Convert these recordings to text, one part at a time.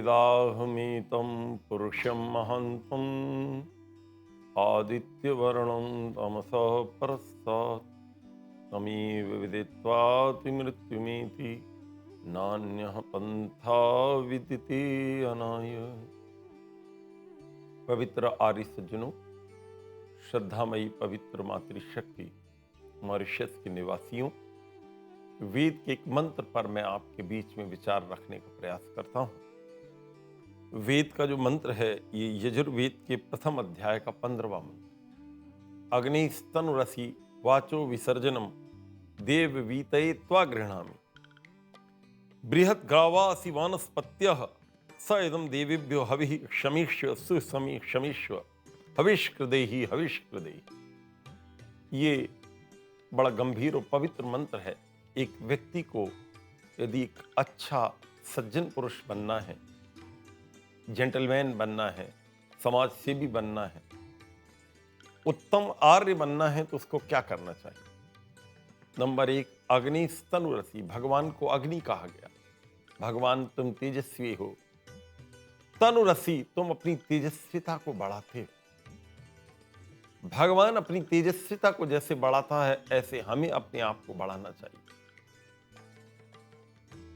वेदाहमेतं पुरुषं महान्तं आदित्यवर्णं तमसः परस्तात् तमेव विदित्वातिमृत्युमेति नान्यः पन्था विदिते अनाय। पवित्र आर्य सज्जनों, श्रद्धामयी पवित्र मातृशक्ति मॉरिशस के निवासियों, वेद के एक मंत्र पर मैं आपके बीच में विचार रखने का प्रयास करता हूं। वेद का जो मंत्र है ये यजुर्वेद के प्रथम अध्याय का 15वां मंत्र। अग्निस्तनुरसि वाचो विसर्जनम देव वीतये त्वा गृह्णामि बृहत् ग्रावासि वानस्पत्यः स इदं देवेभ्यो हविः क्षमीष्व सुसमी क्षमीष्व हविष्कृदेहि हविष्कृदेहि। ये बड़ा गंभीर और पवित्र मंत्र है। एक व्यक्ति को यदि एक अच्छा सज्जन पुरुष बनना है, जेंटलमैन बनना है, समाज सेवी बनना है, उत्तम आर्य बनना है, तो उसको क्या करना चाहिए? नंबर 1, अग्नि स्तनुरसी। भगवान को अग्नि कहा गया। भगवान तुम तेजस्वी हो, तनुरसी तुम अपनी तेजस्विता को बढ़ाते हो। भगवान अपनी तेजस्विता को जैसे बढ़ाता है ऐसे हमें अपने आप को बढ़ाना चाहिए।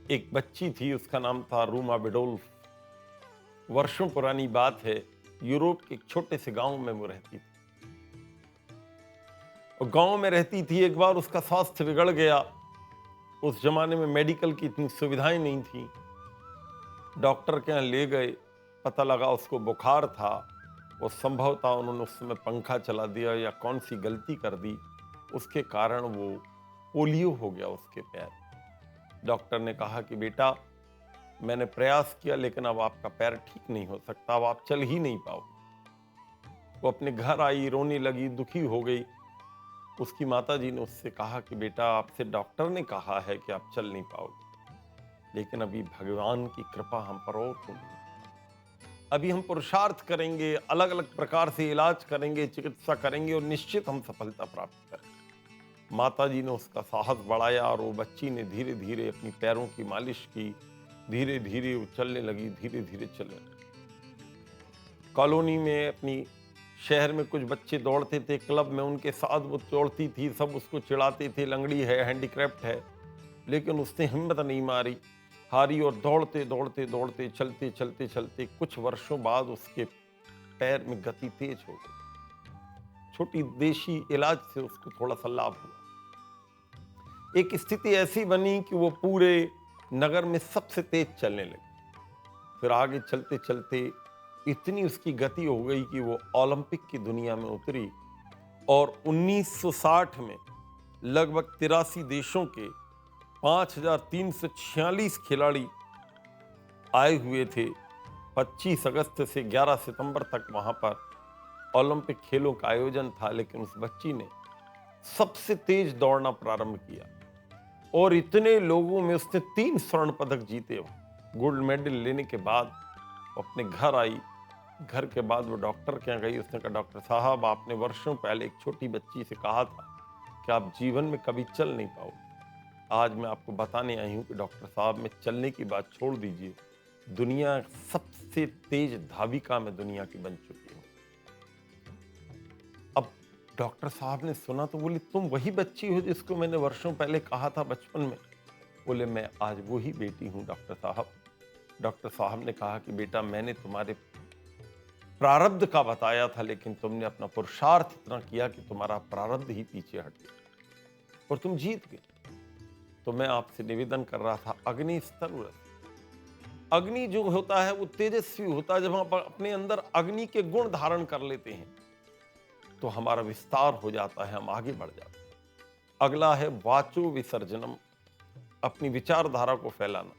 एक बच्ची थी, उसका नाम था रूमा बिडोल्फ। वर्षों पुरानी बात है, यूरोप के एक छोटे से गांव में वो रहती थी। और गांव में रहती थी, एक बार उसका स्वास्थ्य बिगड़ गया। उस जमाने में मेडिकल की इतनी सुविधाएं नहीं थी। डॉक्टर के यहाँ ले गए, पता लगा उसको बुखार था। वो संभवतः उन्होंने उस समय पंखा चला दिया या कौन सी गलती कर दी, उसके कारण वो पोलियो हो गया उसके पैर। डॉक्टर ने कहा कि बेटा, मैंने प्रयास किया लेकिन अब आपका पैर ठीक नहीं हो सकता, अब आप चल ही नहीं पाओगे। वो अपने घर आई, रोने लगी, दुखी हो गई। उसकी माताजी ने उससे कहा कि बेटा, आपसे डॉक्टर ने कहा है कि आप चल नहीं पाओगे, लेकिन अभी भगवान की कृपा हम पर और होगी। अभी हम पुरुषार्थ करेंगे, अलग अलग प्रकार से इलाज करेंगे, चिकित्सा करेंगे और निश्चित हम सफलता प्राप्त करेंगे। माताजी ने उसका साहस बढ़ाया और वो बच्ची ने धीरे धीरे अपनी पैरों की मालिश की। धीरे धीरे वो चलने लगी, धीरे धीरे चलने लगी। कॉलोनी में अपनी शहर में कुछ बच्चे दौड़ते थे, क्लब में उनके साथ वो दौड़ती थी। सब उसको चिढ़ाते थे, लंगड़ी है, हैंडीक्राफ्ट है, लेकिन उसने हिम्मत नहीं मारी, हारी और दौड़ते दौड़ते दौड़ते चलते चलते चलते कुछ वर्षों बाद उसके पैर में गति तेज हो गई। छोटी देशी इलाज से उसको थोड़ा सा लाभ हुआ। एक स्थिति ऐसी बनी कि वो पूरे नगर में सबसे तेज चलने लगी। फिर आगे चलते चलते इतनी उसकी गति हो गई कि वो ओलंपिक की दुनिया में उतरी और 1960 में लगभग 83 देशों के 5346 खिलाड़ी आए हुए थे। 25 अगस्त से 11 सितंबर तक वहां पर ओलंपिक खेलों का आयोजन था, लेकिन उस बच्ची ने सबसे तेज दौड़ना प्रारंभ किया और इतने लोगों में उसने 3 स्वर्ण पदक जीते। गोल्ड मेडल लेने के बाद वो अपने घर आई। घर के बाद वो डॉक्टर के यहाँ गई। उसने कहा, डॉक्टर साहब, आपने वर्षों पहले एक छोटी बच्ची से कहा था कि आप जीवन में कभी चल नहीं पाओगे। आज मैं आपको बताने आई हूँ कि डॉक्टर साहब, मैं चलने की बात छोड़ दीजिए, दुनिया सबसे तेज धाविका में दुनिया की बन चुकी हूँ। अब डॉक्टर साहब ने सुना तो बोले, तुम वही बच्ची हो जिसको मैंने वर्षों पहले कहा था बचपन में? बोले, मैं आज वही बेटी हूँ डॉक्टर साहब। डॉक्टर साहब ने कहा कि बेटा, मैंने तुम्हारे प्रारब्ध का बताया था, लेकिन तुमने अपना पुरुषार्थ इतना किया कि तुम्हारा प्रारब्ध ही पीछे हट गया और तुम जीत गए। तो मैं आपसे निवेदन कर रहा था, अग्नि स्तनुरस। अग्नि जो होता है वो तेजस्वी होता है। जब हम अपने अंदर अग्नि के गुण धारण कर लेते हैं तो हमारा विस्तार हो जाता है, हम आगे बढ़ जाते हैं। अगला है वाचो विसर्जनम, अपनी विचारधारा को फैलाना।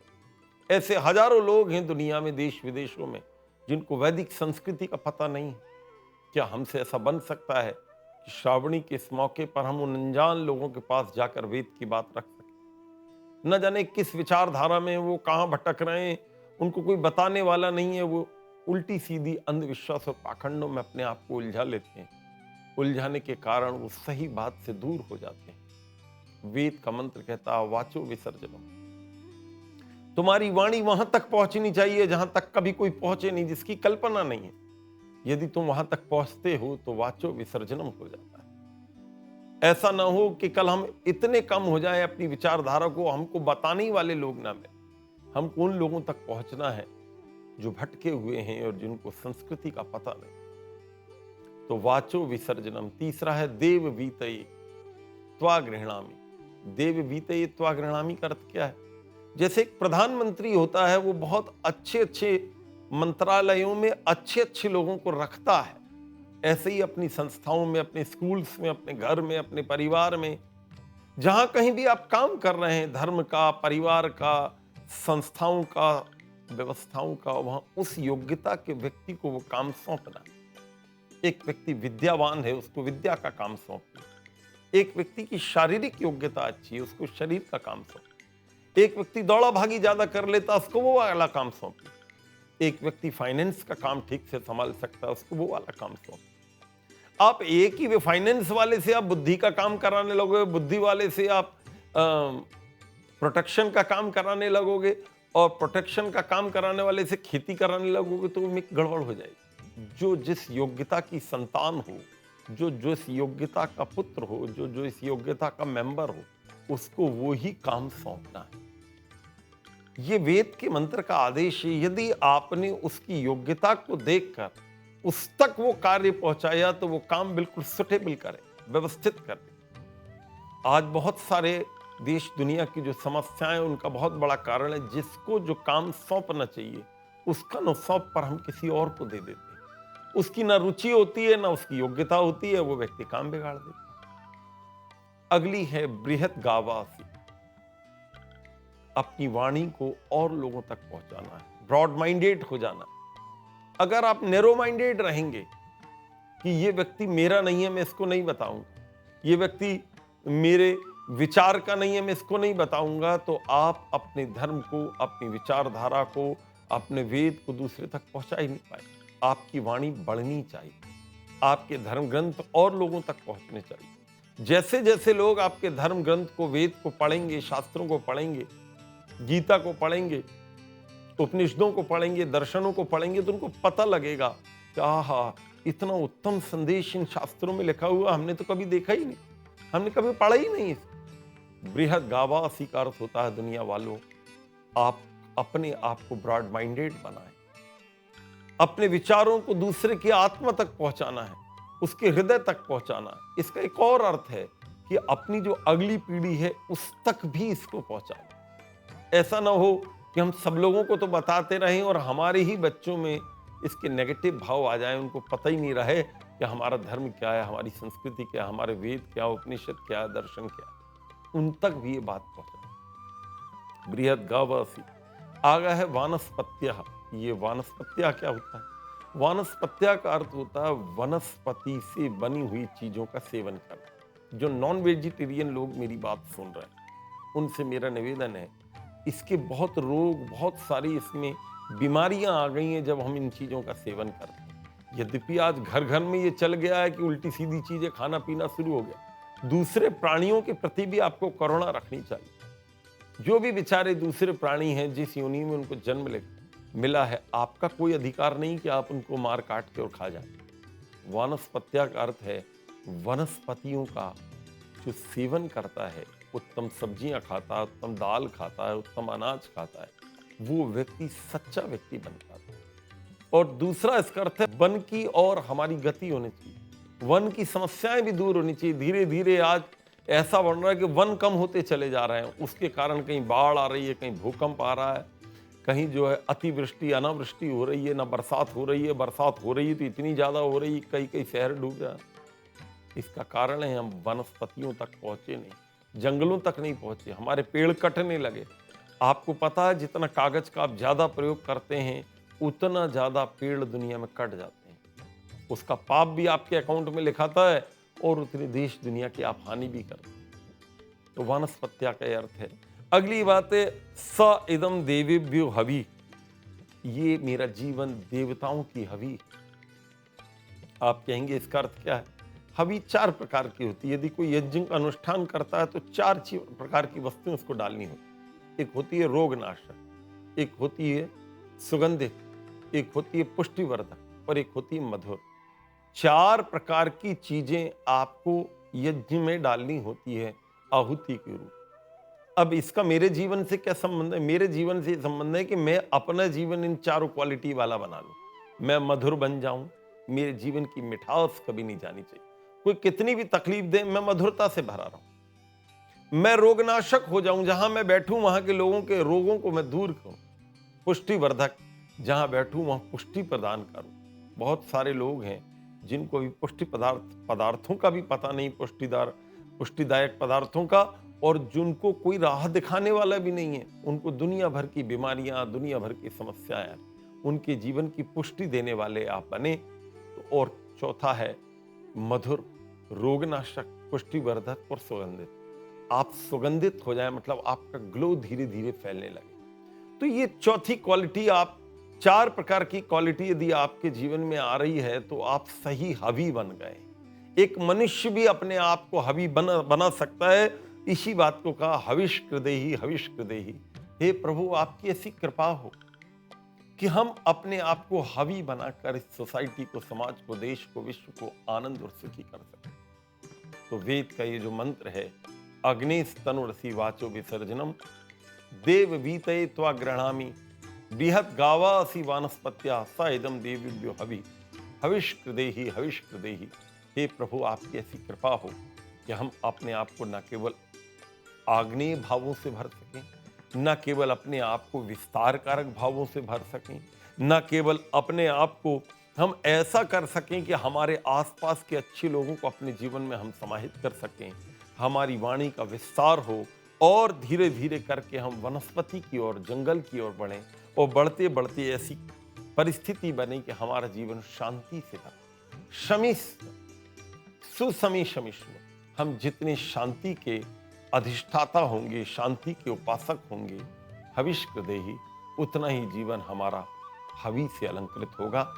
ऐसे हजारों लोग हैं दुनिया में, देश विदेशों में, जिनको वैदिक संस्कृति का पता नहीं है। क्या हमसे ऐसा बन सकता है कि श्रावणी के इस मौके पर हम उन अनजान लोगों के पास जाकर वेद की बात रख सकें? न जाने किस विचारधारा में वो कहां भटक रहे हैं, उनको कोई बताने वाला नहीं है। वो उल्टी सीधी अंधविश्वास और पाखंडों में अपने आप को उलझा लेते हैं। उलझाने के कारण वो सही बात से दूर हो जाते हैं। वेद का मंत्र कहता है, वाचो विसर्जनम। तुम्हारी वाणी वहां तक पहुंचनी चाहिए जहां तक कभी कोई पहुंचे नहीं, जिसकी कल्पना नहीं है। यदि तुम वहां तक पहुंचते हो तो वाचो विसर्जनम हो जाता है। ऐसा ना हो कि कल हम इतने कम हो जाए अपनी विचारधारा को, हमको बताने वाले लोग ना मिले। हमको उन लोगों तक पहुंचना है जो भटके हुए हैं और जिनको संस्कृति का पता नहीं। तो वाचो विसर्जनम। तीसरा है देव वीतये त्वा गृह्णामि। देव वीतये त्वा गृह्णामि का अर्थ क्या है? जैसे एक प्रधानमंत्री होता है, वो बहुत अच्छे अच्छे मंत्रालयों में अच्छे अच्छे लोगों को रखता है, ऐसे ही अपनी संस्थाओं में, अपने स्कूल्स में, अपने घर में, अपने परिवार में, जहां कहीं भी आप काम कर रहे हैं, धर्म का, परिवार का, संस्थाओं का, व्यवस्थाओं का, वहां उस योग्यता के व्यक्ति को वो काम सौंपना। एक व्यक्ति विद्यावान है, उसको विद्या का काम सौंपना। एक व्यक्ति की शारीरिक योग्यता अच्छी है, उसको शरीर का काम सौंपना। एक व्यक्ति दौड़ा भागी ज्यादा कर लेता, उसको वो वाला काम सौंपना। एक व्यक्ति फाइनेंस का काम ठीक से संभाल सकता है, उसको वो वाला काम सौंपना। आप एक ही फाइनेंस वाले से आप बुद्धि का काम कराने लगोगे, बुद्धि वाले से आप प्रोटेक्शन का काम कराने लगोगे, और प्रोटेक्शन का काम कराने वाले से खेती कराने लगोगे, तो में गड़बड़ हो जाएगी। जो जिस योग्यता की संतान हो, जो जिस योग्यता का पुत्र हो, जो जो इस योग्यता का मेंबर हो, उसको वो ही काम सौंपना है। ये वेद के मंत्र का आदेश है। यदि आपने उसकी योग्यता को देखकर उस तक वो कार्य पहुंचाया तो वो काम बिल्कुल सुटेबल करे, व्यवस्थित करे। आज बहुत सारे देश दुनिया की जो समस्याएं, उनका बहुत बड़ा कारण है जिसको जो काम सौंपना चाहिए उसका न सौंप पर हम किसी और को दे देते हैं। उसकी ना रुचि होती है, ना उसकी योग्यता होती है, वो व्यक्ति काम बिगाड़ देता है। अगली है बृहत गावासी। अपनी वाणी को और लोगों तक पहुंचाना है, ब्रॉड माइंडेड हो जाना। अगर आप नैरो माइंडेड रहेंगे कि ये व्यक्ति मेरा नहीं है, मैं इसको नहीं बताऊंगा, ये व्यक्ति मेरे विचार का नहीं है, मैं इसको नहीं बताऊंगा, तो आप अपने धर्म को, अपनी विचारधारा को, अपने वेद को दूसरे तक पहुंचा ही नहीं पाए। आपकी वाणी बढ़नी चाहिए, आपके धर्म ग्रंथ और लोगों तक पहुंचने चाहिए। जैसे जैसे लोग आपके धर्म ग्रंथ को, वेद को पढ़ेंगे, शास्त्रों को पढ़ेंगे, गीता को पढ़ेंगे, उपनिषदों को पढ़ेंगे, दर्शनों को पढ़ेंगे, तो उनको पता लगेगा कि आहा, इतना उत्तम संदेश इन शास्त्रों में लिखा हुआ हमने तो कभी देखा ही नहीं, हमने कभी पढ़ा ही नहीं। बृहद गावासी का अर्थ होता है दुनिया वालों, आप अपने आप को ब्रॉड माइंडेड बनाएं, अपने विचारों को दूसरे की आत्मा तक पहुंचाना है, उसके हृदय तक पहुंचाना है। इसका एक और अर्थ है कि अपनी जो अगली पीढ़ी है उस तक भी इसको पहुंचाना। ऐसा ना हो कि हम सब लोगों को तो बताते रहें और हमारे ही बच्चों में इसके नेगेटिव भाव आ जाए, उनको पता ही नहीं रहे कि हमारा धर्म क्या है, हमारी संस्कृति क्या है, हमारे वेद क्या, उपनिषद क्या, दर्शन क्या, उन तक भी ये बात पहुंचे। बृहद गावासी। आगा है वानस्पत्य। ये वानस्पत्या क्या होता है? वानस्पत्या का अर्थ होता है वनस्पति से बनी हुई चीजों का सेवन करना। जो नॉन वेजिटेरियन लोग मेरी बात सुन रहे हैं, उनसे मेरा निवेदन है, इसके बहुत रोग, बहुत सारी इसमें बीमारियां आ गई हैं जब हम इन चीजों का सेवन करते हैं। यद्यपि आज घर घर में ये चल गया है कि उल्टी सीधी चीजें खाना पीना शुरू हो गया। दूसरे प्राणियों के प्रति भी आपको करुणा रखनी चाहिए। जो भी बेचारे दूसरे प्राणी हैं, जिस योनि में उनको जन्म मिला है, आपका कोई अधिकार नहीं कि आप उनको मार काट के और खा जाए। वानस्पत्या का अर्थ है वनस्पतियों का जो सेवन करता है, उत्तम सब्जियां खाता है, उत्तम दाल खाता है, उत्तम अनाज खाता है, वो व्यक्ति सच्चा व्यक्ति बन पाता है। और दूसरा इसका अर्थ है वन की और हमारी गति होनी चाहिए, वन की समस्याएं भी दूर होनी चाहिए। धीरे धीरे आज ऐसा बन रहा है कि वन कम होते चले जा रहे हैं, उसके कारण कहीं बाढ़ आ रही है, कहीं भूकंप आ रहा है, कहीं जो है अतिवृष्टि अनावृष्टि हो रही है, ना बरसात हो रही है, बरसात हो रही है तो इतनी ज्यादा हो रही है, कई कई शहर डूब रहा है। इसका कारण है हम वनस्पतियों तक पहुंचे नहीं, जंगलों तक नहीं पहुंचे, हमारे पेड़ कटने लगे। आपको पता है जितना कागज का आप ज्यादा प्रयोग करते हैं उतना ज्यादा पेड़ दुनिया में कट जाते हैं। उसका पाप भी आपके अकाउंट में लिखाता है और उतनी देश दुनिया की आप हानि भी करते हैं। तो वनस्पत्या का अर्थ है। अगली बात है स इदम देवेभ्यो हवि। ये मेरा जीवन देवताओं की हवि। आप कहेंगे इसका अर्थ क्या है? हवि 4 प्रकार की होती है। यदि कोई यज्ञ का अनुष्ठान करता है तो 4 प्रकार की वस्तुएं उसको डालनी होती। एक होती है रोग नाशक, एक होती है सुगंधित, एक होती है पुष्टिवर्धक और एक होती है मधुर। 4 प्रकार की चीजें आपको यज्ञ में डालनी होती है आहुति के रूप। अब इसका मेरे जीवन से क्या संबंध है? मेरे जीवन से संबंध है कि मैं अपना जीवन इन चारों क्वालिटी वाला बना लूं। मैं मधुर बन जाऊं, मेरे जीवन की मिठास कभी नहीं जानी चाहिए। कोई कितनी भी तकलीफ दे, मैं मधुरता से भरा रहूं। मैं रोगनाशक हो जाऊं, जहां मैं बैठूं वहां के लोगों के रोगों को मैं दूर करूं। पुष्टिवर्धक, जहां बैठूं वहां पुष्टि प्रदान करूं। बहुत सारे लोग हैं जिनको भी पुष्टि पदार्थों का भी पता नहीं, पुष्टिदायक पदार्थों का, और जिनको कोई राह दिखाने वाला भी नहीं है। उनको दुनिया भर की बीमारियां, दुनिया भर की समस्याएं, उनके जीवन की पुष्टि देने वाले आप बने तो। और चौथा है मधुर, रोगनाशक, पुष्टिवर्धक और सुगंधित। आप सुगंधित हो जाए मतलब आपका ग्लो धीरे धीरे फैलने लगे। तो ये चौथी क्वालिटी, आप 4 प्रकार की क्वालिटी यदि आपके जीवन में आ रही है तो आप सही हवी बन गए। एक मनुष्य भी अपने आप को हवी बना सकता है। इसी बात को कहा हविष कृदेहि, हविष कृदेहि। हे प्रभु, आपकी ऐसी कृपा हो कि हम अपने आप को हवी बनाकर इस सोसाइटी को, समाज को, देश को, विश्व को आनंद और सुखी कर सकें। तो वेद का ये जो मंत्र है, अग्निस तनुरसी वाचो विसर्जनम देव वीतये त्वा गृह्णामि बृहत गावा असि वानस्पत्या स इदम देव्यो हवि हविष कृदेहि, हविष कृदेहि। हे प्रभु, आपकी ऐसी कृपा हो कि हम अपने आप को न केवल आग्नेय भावों से भर सकें, न केवल अपने आप को विस्तार कारक भावों से भर सकें, न केवल अपने आप को हम ऐसा कर सकें कि हमारे आसपास के अच्छे लोगों को अपने जीवन में हम समाहित कर सकें, हमारी वाणी का विस्तार हो और धीरे धीरे करके हम वनस्पति की ओर, जंगल की ओर बढ़ें और बढ़ते बढ़ते ऐसी परिस्थिति बने कि हमारा जीवन शांति से भरा, शमिष्ठ, सुसमी शमिष्ठ। हम जितने शांति के अधिष्ठाता होंगे, शांति के उपासक होंगे, हविष कृदेहि, उतना ही जीवन हमारा हवि से अलंकृत होगा।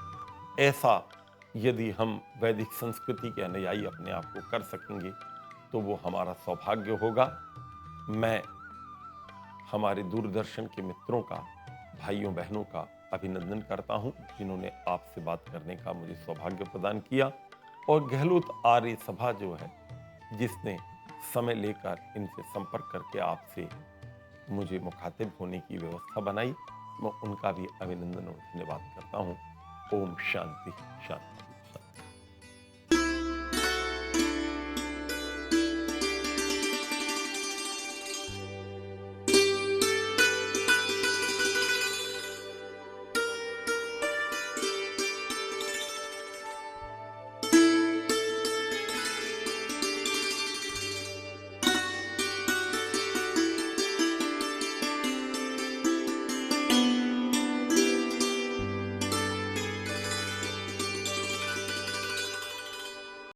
ऐसा यदि हम वैदिक संस्कृति के अनुयायी अपने आप को कर सकेंगे तो वो हमारा सौभाग्य होगा। मैं हमारे दूरदर्शन के मित्रों का, भाइयों बहनों का अभिनंदन करता हूं जिन्होंने आपसे बात करने का मुझे सौभाग्य प्रदान किया, और गहलोत आर्य सभा जो है जिसने समय लेकर इनसे संपर्क करके आपसे मुझे मुखातिब होने की व्यवस्था बनाई, मैं उनका भी अभिनंदन और धन्यवाद करता हूं। ओम शांति शांति।